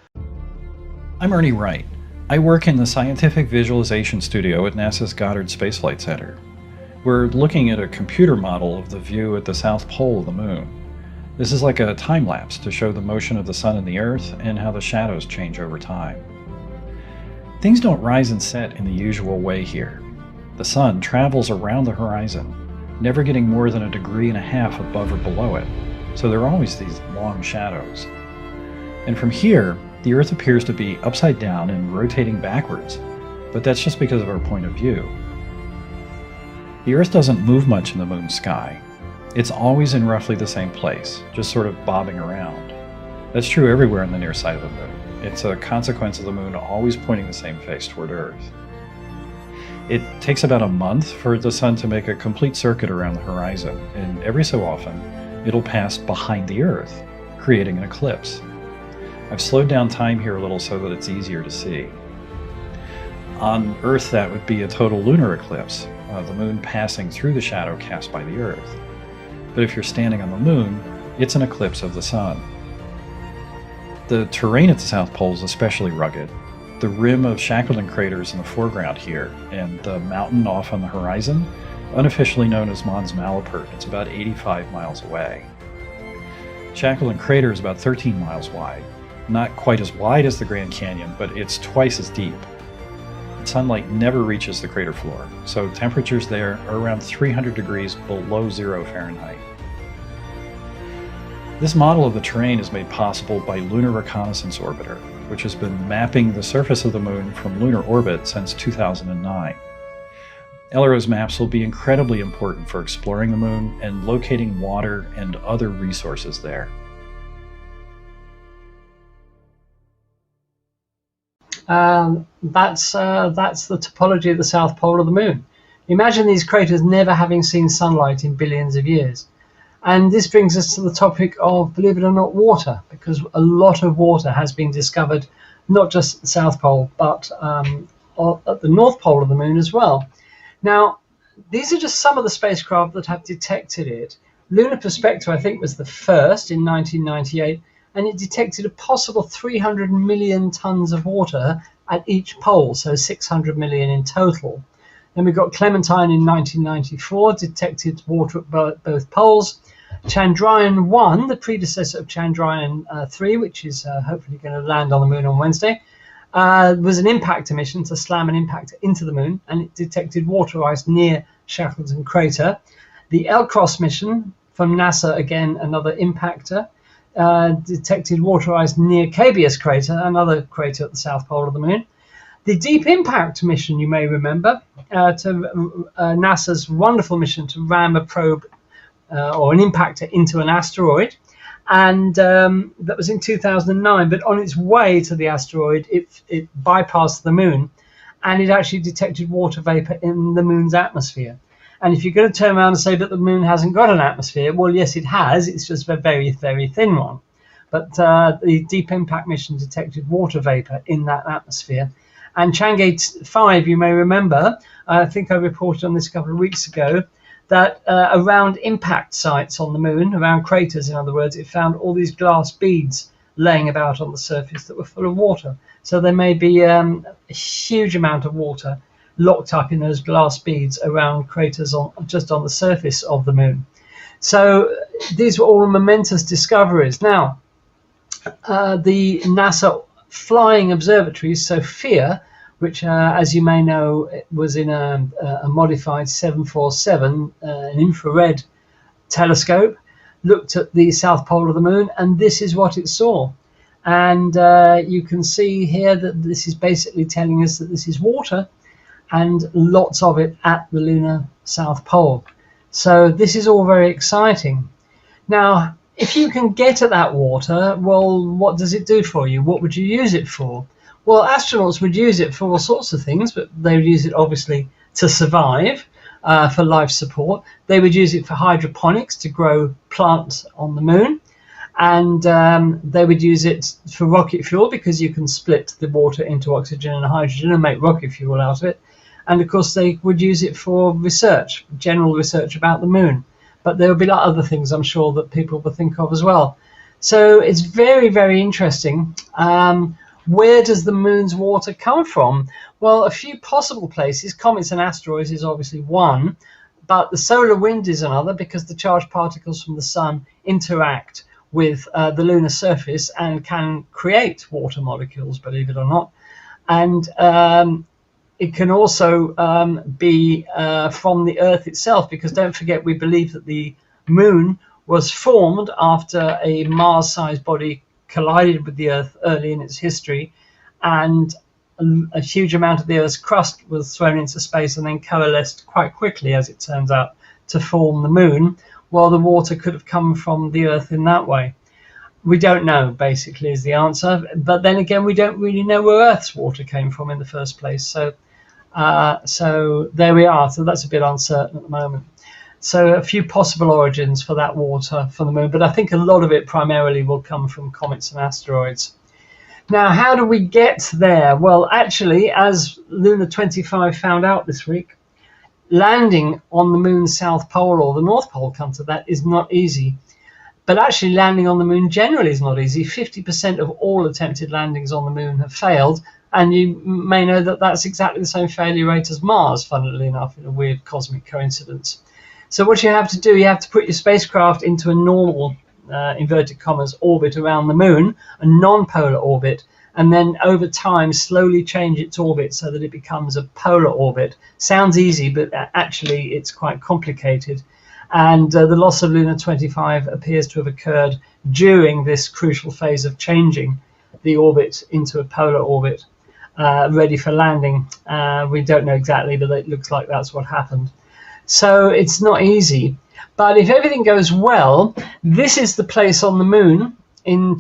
I'm Ernie Wright. I work in the Scientific Visualization Studio at NASA's Goddard Space Flight Center. We're looking at a computer model of the view at the south pole of the moon. This is like a time lapse to show the motion of the sun and the Earth and how the shadows change over time. Things don't rise and set in the usual way here. The sun travels around the horizon, never getting more than 1.5 degrees above or below it, so there are always these long shadows. And from here, the Earth appears to be upside down and rotating backwards, but that's just because of our point of view. The Earth doesn't move much in the moon's sky. It's always in roughly the same place, just sort of bobbing around. That's true everywhere on the near side of the moon. It's a consequence of the moon always pointing the same face toward Earth. It takes about a month for the sun to make a complete circuit around the horizon, and every so often, it'll pass behind the Earth, creating an eclipse. I've slowed down time here a little so that it's easier to see. On Earth, that would be a total lunar eclipse, the moon passing through the shadow cast by the Earth. But if you're standing on the moon, it's an eclipse of the sun. The terrain at the South Pole is especially rugged. The rim of Shackleton craters in the foreground here, and the mountain off on the horizon, unofficially known as Mons Malapert. It's about 85 miles away. Shackleton crater is about 13 miles wide. Not quite as wide as the Grand Canyon, but it's twice as deep. Sunlight never reaches the crater floor, so temperatures there are around 300 degrees below 0 Fahrenheit. This model of the terrain is made possible by Lunar Reconnaissance Orbiter, which has been mapping the surface of the moon from lunar orbit since 2009. LRO's maps will be incredibly important for exploring the moon and locating water and other resources there.
That's the topology of the south pole of the moon. Imagine these craters never having seen sunlight in billions of years. And this brings us to the topic of, believe it or not, water, because a lot of water has been discovered, not just at the south pole, but at the north pole of the moon as well. Now, these are just some of the spacecraft that have detected it. Lunar Prospector, I think, was the first in 1998, and it detected a possible 300 million tons of water at each pole, so 600 million in total. Then we got Clementine in 1994, detected water at both poles. Chandrayaan-1, the predecessor of Chandrayaan-3, which is hopefully going to land on the moon on Wednesday, was an impactor mission to slam an impactor into the moon, and it detected water ice near Shackleton crater. The LCROSS mission from NASA, again another impactor, detected water ice near Cabeus crater, another crater at the south pole of the moon. The Deep Impact mission, you may remember, to NASA's wonderful mission to ram a probe or an impactor into an asteroid, and that was in 2009. But on its way to the asteroid, it bypassed the moon, and it actually detected water vapor in the moon's atmosphere. And if you're going to turn around and say that the moon hasn't got an atmosphere, well, yes, it has. It's just a very, very thin one. But the Deep Impact mission detected water vapor in that atmosphere. And Chang'e 5, you may remember, I think I reported on this a couple of weeks ago, that around impact sites on the moon, around craters, in other words, it found all these glass beads laying about on the surface that were full of water. So there may be a huge amount of water locked up in those glass beads around craters just on the surface of the moon. So these were all momentous discoveries. Now, the NASA flying observatories, SOFIA, which, as you may know, was in a modified 747, an infrared telescope, looked at the south pole of the moon, and this is what it saw. And you can see here that this is basically telling us that this is water, and lots of it at the lunar south pole. So this is all very exciting. Now, if you can get at that water, well, what does it do for you? What would you use it for? Well, astronauts would use it for all sorts of things, but they would use it obviously to survive, for life support. They would use it for hydroponics, to grow plants on the moon. And they would use it for rocket fuel, because you can split the water into oxygen and hydrogen and make rocket fuel out of it. And of course, they would use it for research, general research about the moon. But there would be other things, I'm sure, that people would think of as well. So it's very, very interesting. Where does the moon's water come from? Well, a few possible places. Comets and asteroids is obviously one, but the solar wind is another, because the charged particles from the sun interact with the lunar surface and can create water molecules, believe it or not. And it can also be from the Earth itself, because don't forget, we believe that the moon was formed after a Mars-sized body collided with the Earth early in its history, and a huge amount of the Earth's crust was thrown into space and then coalesced quite quickly, as it turns out, to form the moon. Well, the water could have come from the Earth in that way. We don't know, basically, is the answer. But then again, we don't really know where Earth's water came from in the first place. So there we are. So that's a bit uncertain at the moment. So a few possible origins for that water from the moon, but I think a lot of it primarily will come from comets and asteroids. Now, how do we get there? Well, actually, as Luna 25 found out this week, landing on the moon's south pole, or the north pole, come to that, is not easy. But actually landing on the moon generally is not easy. 50% of all attempted landings on the moon have failed, and you may know that that's exactly the same failure rate as Mars, funnily enough, in a weird cosmic coincidence. So what you have to do, you have to put your spacecraft into a normal, inverted commas, orbit around the moon, a non-polar orbit, and then over time slowly change its orbit so that it becomes a polar orbit. Sounds easy, but actually it's quite complicated. And the loss of Luna 25 appears to have occurred during this crucial phase of changing the orbit into a polar orbit, ready for landing. We don't know exactly, but it looks like that's what happened. So it's not easy. But if everything goes well, this is the place on the moon in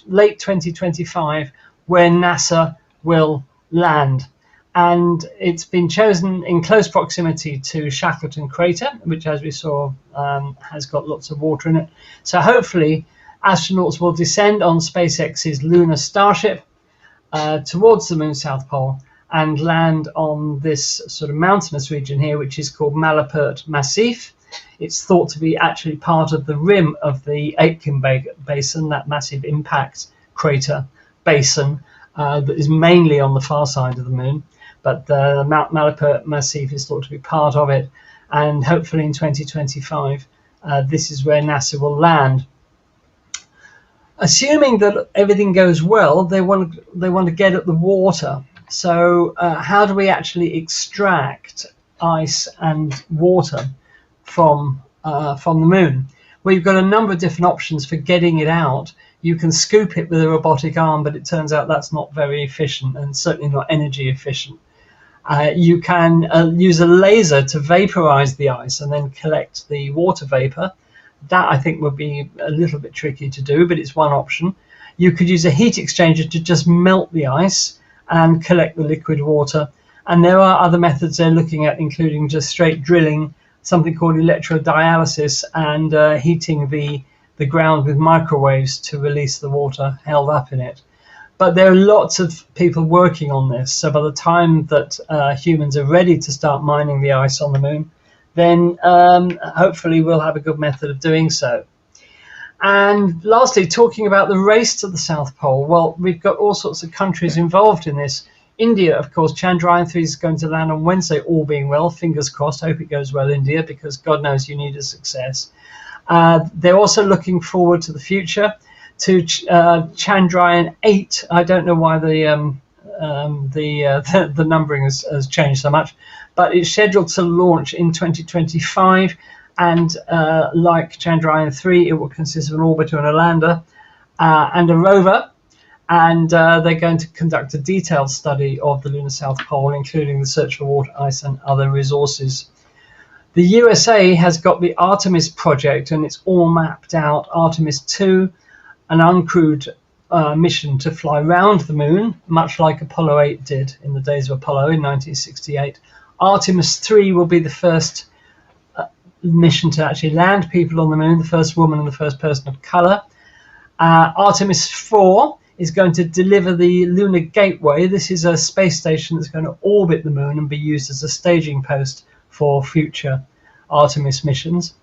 late 2025 where NASA will land. And it's been chosen in close proximity to Shackleton Crater, which, as we saw, has got lots of water in it. So hopefully astronauts will descend on SpaceX's lunar Starship towards the moon's south pole and land on this sort of mountainous region here, which is called Malapert Massif. It's thought to be actually part of the rim of the Aitken Basin, that massive impact crater basin that is mainly on the far side of the moon. But the Malapert Massif is thought to be part of it. And hopefully in 2025, this is where NASA will land. Assuming that everything goes well, they want to get at the water. So how do we actually extract ice and water from the moon? Well, you've got a number of different options for getting it out. You can scoop it with a robotic arm, but it turns out that's not very efficient and certainly not energy efficient. You can use a laser to vaporize the ice and then collect the water vapor. That, I think, would be a little bit tricky to do, but it's one option. You could use a heat exchanger to just melt the ice and collect the liquid water. And there are other methods they're looking at, including just straight drilling, something called electrodialysis, and heating the ground with microwaves to release the water held up in it. But there are lots of people working on this. So by the time that humans are ready to start mining the ice on the moon, then hopefully we'll have a good method of doing so. And lastly, talking about the race to the South Pole, well, we've got all sorts of countries involved in this. India, of course, Chandrayaan-3 is going to land on Wednesday, all being well. Fingers crossed. Hope it goes well, India, because God knows you need a success. They're also looking forward to the future, to Chandrayaan-8. I don't know why the numbering has changed so much, but it's scheduled to launch in 2025. And like Chandrayaan-3, it will consist of an orbiter and a lander and a rover. And they're going to conduct a detailed study of the lunar South Pole, including the search for water, ice, and other resources. The USA has got the Artemis project, and it's all mapped out. Artemis 2, an uncrewed mission to fly round the moon, much like Apollo 8 did in the days of Apollo in 1968. Artemis 3 will be the first mission to actually land people on the moon, the first woman and the first person of color. Artemis 4 is going to deliver the Lunar Gateway. This is a space station that's going to orbit the moon and be used as a staging post for future Artemis missions.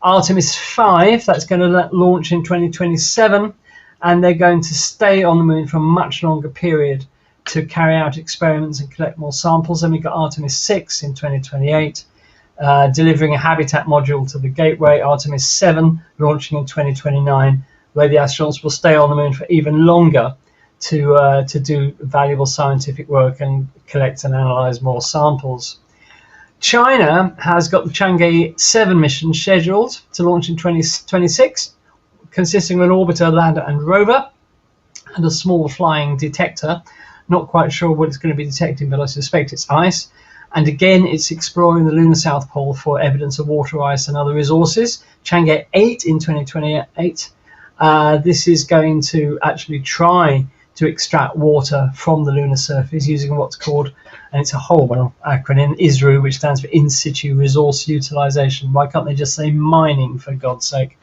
Artemis 5, that's going to launch in 2027, and they're going to stay on the moon for a much longer period to carry out experiments and collect more samples. And we've got Artemis 6 in 2028, delivering a habitat module to the Gateway. Artemis 7 launching in 2029, where the astronauts will stay on the moon for even longer to do valuable scientific work and collect and analyze more samples. China has got the Chang'e 7 mission scheduled to launch in 2026, consisting of an orbiter, lander and rover, and a small flying detector. Not quite sure what it's going to be detecting, but I suspect it's ice. And again, it's exploring the lunar South Pole for evidence of water ice and other resources. Chang'e 8 in 2028. This is going to actually try to extract water from the lunar surface using what's called, and it's a whole acronym, ISRU, which stands for In Situ Resource Utilization. Why can't they just say mining, for God's sake?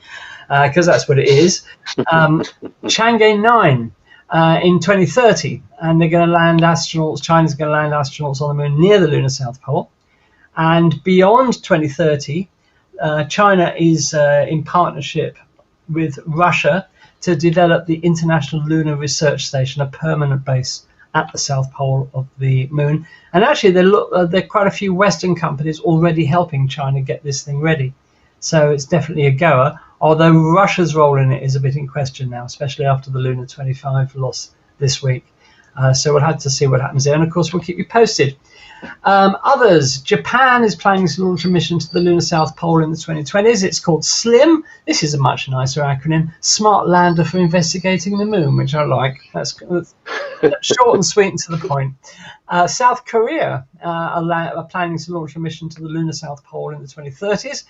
Because that's what it is. Chang'e 9 in 2030, and they're going to land astronauts. China's going to land astronauts on the moon near the lunar South Pole. And beyond 2030, China is in partnership with Russia to develop the International Lunar Research Station, a permanent base at the South Pole of the moon. And actually, there are quite a few Western companies already helping China get this thing ready. So it's definitely a goer, although Russia's role in it is a bit in question now, especially after the Luna 25 loss this week. So we'll have to see what happens there. And of course, we'll keep you posted. Others, Japan is planning to launch a mission to the lunar South Pole in the 2020s. It's called SLIM. This is a much nicer acronym, Smart Lander for Investigating the Moon, which I like. That's short and sweet and to the point. South Korea are planning to launch a mission to the lunar South Pole in the 2030s.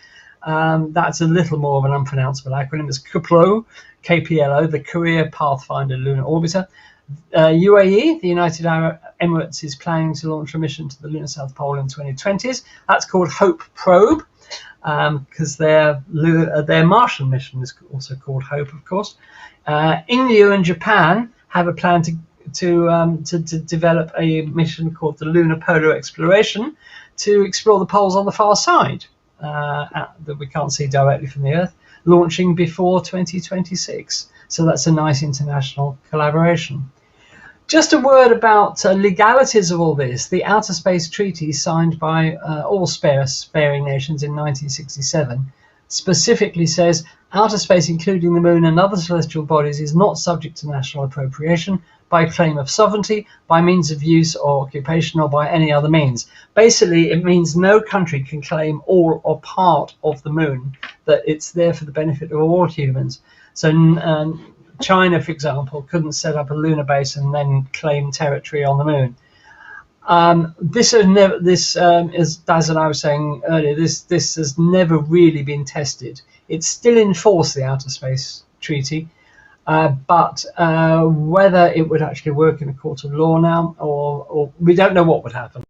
That's a little more of an unpronounceable acronym. It's KPLO, the Korea Pathfinder Lunar Orbiter. UAE, the United Arab Emirates, is planning to launch a mission to the lunar South Pole in the 2020s. That's called Hope Probe, because their Martian mission is also called Hope, of course. India and Japan have a plan to develop a mission called the Lunar Polar Exploration to explore the poles on the far side that we can't see directly from the Earth, launching before 2026. So that's a nice international collaboration. Just a word about legalities of all this. The Outer Space Treaty, signed by all sparing nations in 1967, specifically says outer space, including the moon and other celestial bodies, is not subject to national appropriation by claim of sovereignty, by means of use or occupation, or by any other means. Basically, it means no country can claim all or part of the moon, that it's there for the benefit of all humans. So China, for example, couldn't set up a lunar base and then claim territory on the moon. This has never, as Daz and I was saying earlier, this has never really been tested. It's still in force, the Outer Space Treaty, but whether it would actually work in a court of law now, or we don't know what would happen.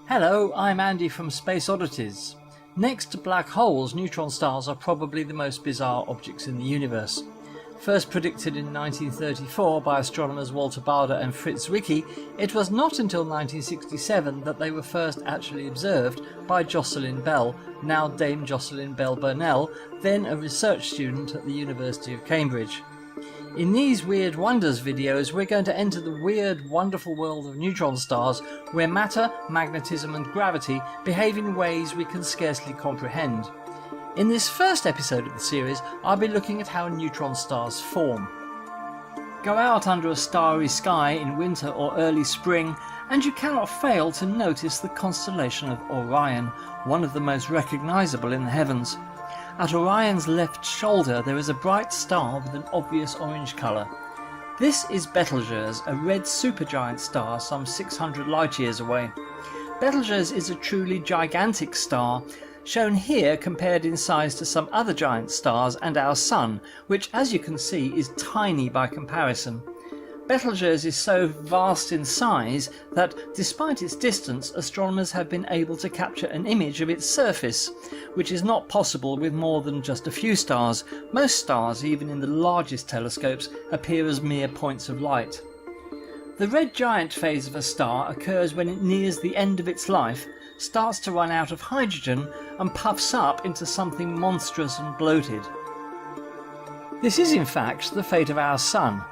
Hello, I'm Andy from Space Oddities. Next to black holes, neutron stars are probably the most bizarre objects in the universe. First predicted in 1934 by astronomers Walter Baade and Fritz Zwicky, it was not until 1967 that they were first actually observed by Jocelyn Bell, now Dame Jocelyn Bell Burnell, then a research student at the University of Cambridge. In these Weird Wonders videos, we're going to enter the weird, wonderful world of neutron stars, where matter, magnetism and gravity behave in ways we can scarcely comprehend. In this first episode of the series, I'll be looking at how neutron stars form. Go out under a starry sky in winter or early spring, and you cannot fail to notice the constellation of Orion, one of the most recognisable in the heavens. At Orion's left shoulder there is a bright star with an obvious orange colour. This is Betelgeuse, a red supergiant star some 600 light-years away. Betelgeuse is a truly gigantic star, shown here compared in size to some other giant stars and our Sun, which, as you can see, is tiny by comparison. Betelgeuse is so vast in size that, despite its distance, astronomers have been able to capture an image of its surface, which is not possible with more than just a few stars. Most stars, even in the largest telescopes, appear as mere points of light. The red giant phase of a star occurs when it nears the end of its life, starts to run out of hydrogen and puffs up into something monstrous and bloated. This is in fact the fate of our Sun.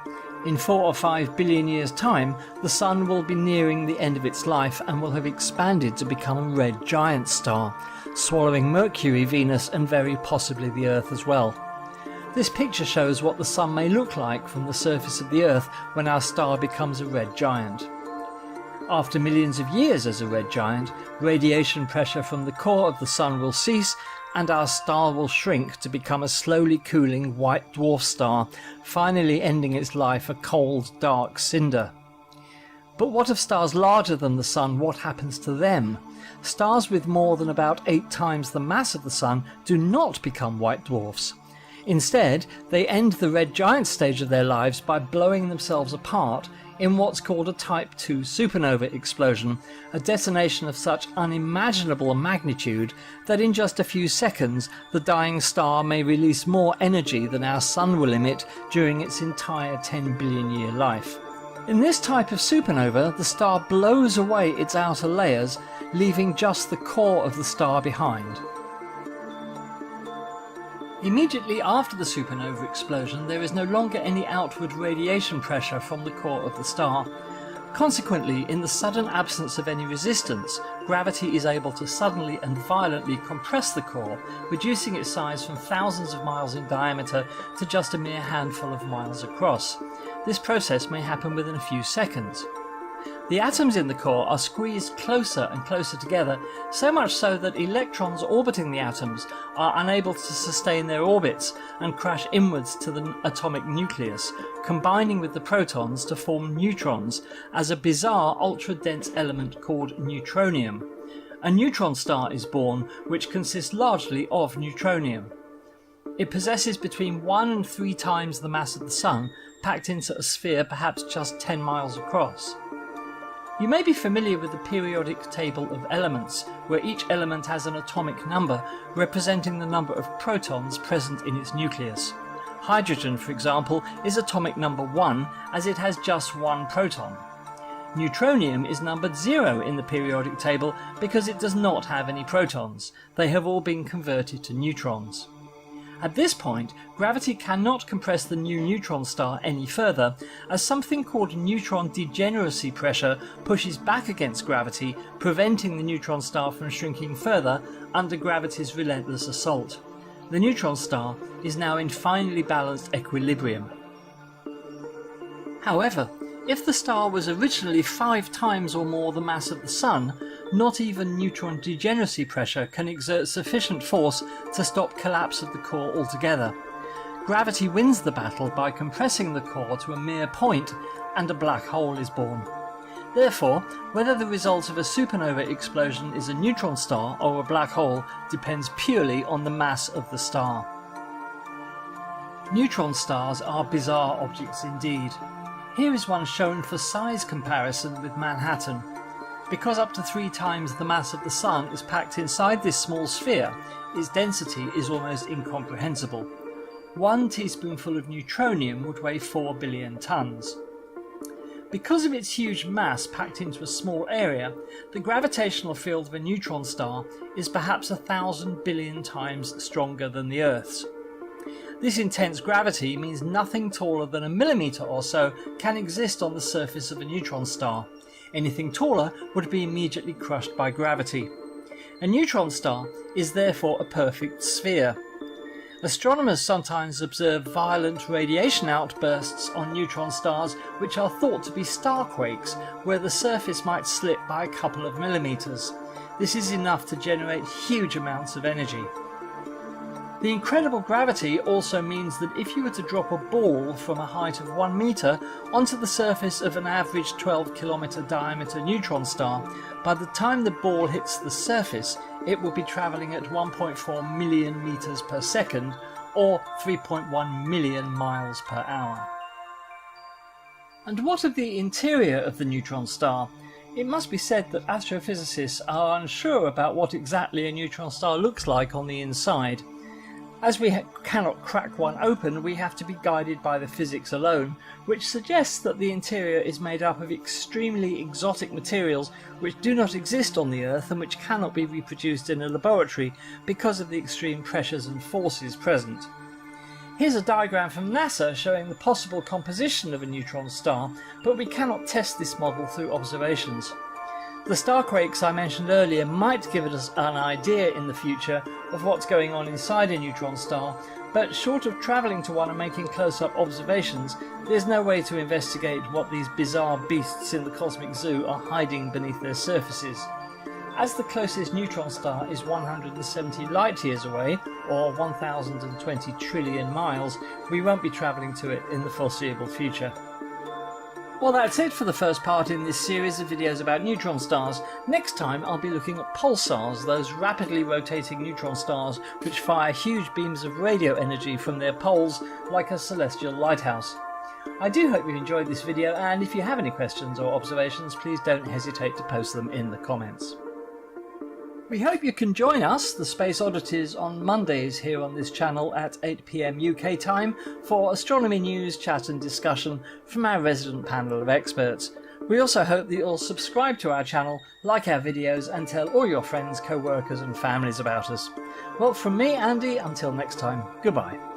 In 4 or 5 billion years' time, the Sun will be nearing the end of its life and will have expanded to become a red giant star, swallowing Mercury, Venus and very possibly the Earth as well. This picture shows what the Sun may look like from the surface of the Earth when our star becomes a red giant. After millions of years as a red giant, radiation pressure from the core of the Sun will cease and our star will shrink to become a slowly cooling white dwarf star, finally ending its life a cold, dark cinder. But what of stars larger than the Sun? What happens to them? Stars with more than about 8 times the mass of the Sun do not become white dwarfs. Instead, they end the red giant stage of their lives by blowing themselves apart in what's called a Type II supernova explosion, a detonation of such unimaginable magnitude that in just a few seconds the dying star may release more energy than our Sun will emit during its entire 10 billion year life. In this type of supernova, the star blows away its outer layers, leaving just the core of the star behind. Immediately after the supernova explosion, there is no longer any outward radiation pressure from the core of the star. Consequently, in the sudden absence of any resistance, gravity is able to suddenly and violently compress the core, reducing its size from thousands of miles in diameter to just a mere handful of miles across. This process may happen within a few seconds. The atoms in the core are squeezed closer and closer together, so much so that electrons orbiting the atoms are unable to sustain their orbits and crash inwards to the atomic nucleus, combining with the protons to form neutrons as a bizarre ultra-dense element called neutronium. A neutron star is born, which consists largely of neutronium. It possesses between 1 and 3 times the mass of the Sun, packed into a sphere perhaps just 10 miles across. You may be familiar with the periodic table of elements, where each element has an atomic number representing the number of protons present in its nucleus. Hydrogen, for example, is atomic number 1 as it has just 1 proton. Neutronium is numbered 0 in the periodic table because it does not have any protons. They have all been converted to neutrons. At this point, gravity cannot compress the new neutron star any further, as something called neutron degeneracy pressure pushes back against gravity, preventing the neutron star from shrinking further under gravity's relentless assault. The neutron star is now in finely balanced equilibrium. However, if the star was originally 5 times or more the mass of the Sun, not even neutron degeneracy pressure can exert sufficient force to stop collapse of the core altogether. Gravity wins the battle by compressing the core to a mere point, and a black hole is born. Therefore, whether the result of a supernova explosion is a neutron star or a black hole depends purely on the mass of the star. Neutron stars are bizarre objects indeed. Here is one shown for size comparison with Manhattan. Because up to 3 times the mass of the Sun is packed inside this small sphere, its density is almost incomprehensible. 1 teaspoonful of neutronium would weigh 4 billion tons. Because of its huge mass packed into a small area, the gravitational field of a neutron star is perhaps 1,000 billion times stronger than the Earth's. This intense gravity means nothing taller than a millimetre or so can exist on the surface of a neutron star. Anything taller would be immediately crushed by gravity. A neutron star is therefore a perfect sphere. Astronomers sometimes observe violent radiation outbursts on neutron stars which are thought to be starquakes, where the surface might slip by a couple of millimetres. This is enough to generate huge amounts of energy. The incredible gravity also means that if you were to drop a ball from a height of 1 metre onto the surface of an average 12-kilometre diameter neutron star, by the time the ball hits the surface, it will be travelling at 1.4 million metres per second, or 3.1 million miles per hour. And what of the interior of the neutron star? It must be said that astrophysicists are unsure about what exactly a neutron star looks like on the inside. As we cannot crack one open, we have to be guided by the physics alone, which suggests that the interior is made up of extremely exotic materials which do not exist on the Earth and which cannot be reproduced in a laboratory because of the extreme pressures and forces present. Here's a diagram from NASA showing the possible composition of a neutron star, but we cannot test this model through observations. The starquakes I mentioned earlier might give us an idea in the future of what's going on inside a neutron star, but short of travelling to one and making close-up observations, there's no way to investigate what these bizarre beasts in the cosmic zoo are hiding beneath their surfaces. As the closest neutron star is 170 light years away, or 1020 trillion miles, we won't be travelling to it in the foreseeable future. Well, that's it for the first part in this series of videos about neutron stars. Next time I'll be looking at pulsars, those rapidly rotating neutron stars which fire huge beams of radio energy from their poles like a celestial lighthouse. I do hope you enjoyed this video, and if you have any questions or observations, please don't hesitate to post them in the comments. We hope you can join us, the Space Oddities, on Mondays here on this channel at 8 PM UK time for astronomy news, chat and discussion from our resident panel of experts. We also hope that you'll subscribe to our channel, like our videos and tell all your friends, co-workers and families about us. Well, from me, Andy, until next time, goodbye.